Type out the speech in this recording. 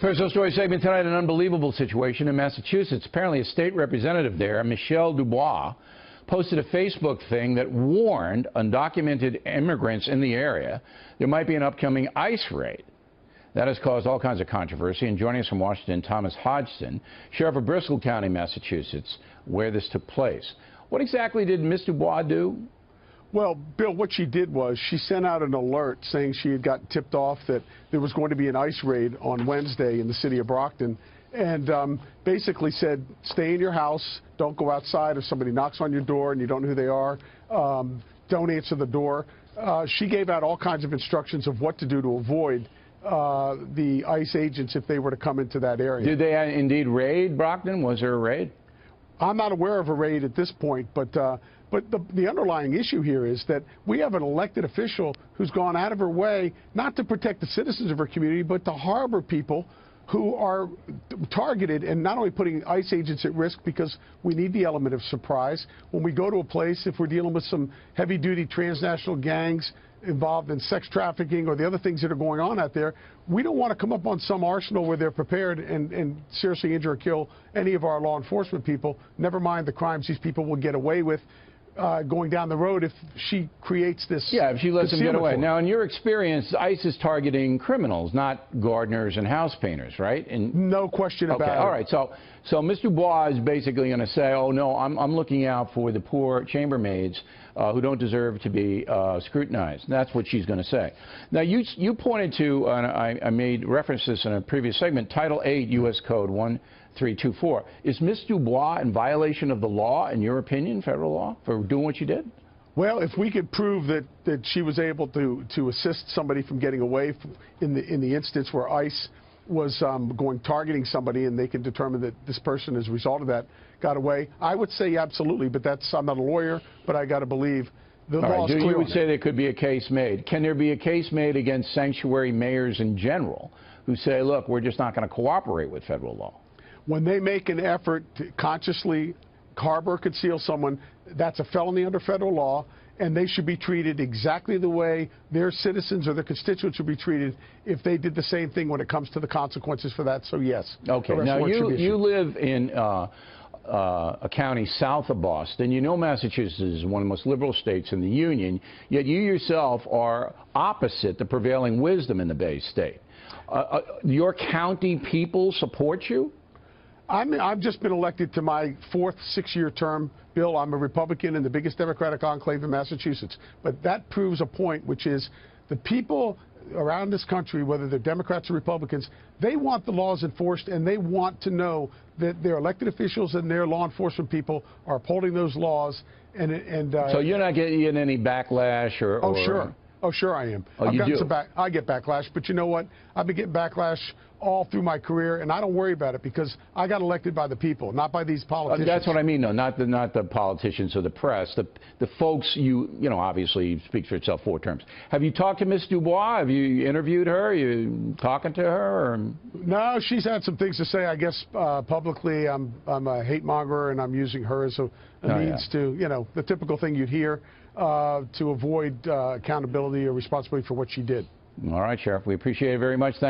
Personal story segment tonight, an unbelievable situation in Massachusetts. Apparently a state representative there, Michelle Dubois, posted a Facebook thing that warned undocumented immigrants in the area there might be an upcoming ICE raid. That has caused all kinds of controversy. And joining us from Washington, Thomas Hodgson, Sheriff of Bristol County, Massachusetts, where this took place. What exactly did Ms. Dubois do? Well, Bill, what she did was she sent out an alert saying she had gotten tipped off that there was going to be an ICE raid on Wednesday in the city of Brockton, and basically said, stay in your house, don't go outside. If somebody knocks on your door and you don't know who they are, don't answer the door. She gave out all kinds of instructions of what to do to avoid the ICE agents if they were to come into that area. Did they indeed raid Brockton? Was there a raid? I'm not aware of a raid at this point, but the underlying issue here is that we have an elected official who's gone out of her way not to protect the citizens of her community, but to harbor people who are targeted, and not only putting ICE agents at risk because we need the element of surprise. When we go to a place, if we're dealing with some heavy-duty transnational gangs involved in sex trafficking or the other things that are going on out there, we don't want to come up on some arsenal where they're prepared and seriously injure or kill any of our law enforcement people, never mind the crimes these people will get away with going down the road if she creates this. Yeah, if she lets them get away. Now, in your experience, ICE is targeting criminals, not gardeners and house painters, right? And no question about it. All right. So Ms. Dubois is basically going to say, oh, no, I'm looking out for the poor chambermaids who don't deserve to be scrutinized. That's what she's going to say. Now, you pointed to, and I made reference to this in a previous segment, Title 8 U.S. Code 1324. Is Ms. Dubois in violation of the law, in your opinion, federal law, for doing what she did? Well, if we could prove that she was able to assist somebody from getting away in the instance where ICE was targeting somebody and they can determine that this person, as a result of that, got away, I would say absolutely, but I'm not a lawyer, but I got to believe the law is clear. You would say there could be a case made. Can there be a case made against sanctuary mayors in general who say, look, we're just not going to cooperate with federal law? When they make an effort to consciously harbor or conceal someone, that's a felony under federal law, and they should be treated exactly the way their citizens or their constituents should be treated if they did the same thing when it comes to the consequences for that. So, yes. Okay. Now, you live in a county south of Boston. You know Massachusetts is one of the most liberal states in the Union, yet you yourself are opposite the prevailing wisdom in the Bay State. Your county people support you? I've just been elected to my fourth six-year term, Bill. I'm a Republican in the biggest Democratic enclave in Massachusetts. But that proves a point, which is the people around this country, whether they're Democrats or Republicans, they want the laws enforced, and they want to know that their elected officials and their law enforcement people are upholding those laws. So you're not getting any backlash or... Oh, sure. Oh, sure I am. Oh, you do? I get backlash, but you know what? I've been getting backlash all through my career, and I don't worry about it because I got elected by the people, not by these politicians. That's what I mean, though, not the politicians or the press, the folks you know, obviously speaks for itself 4 terms. Have you talked to Ms. Dubois? Have you interviewed her? Are you talking to her? Or? No, she's had some things to say, I guess, publicly. I'm a hate monger, and I'm using her as a means to, you know, the typical thing you'd hear to avoid accountability or responsibility for what she did. All right, Sheriff, we appreciate it very much. Thank you.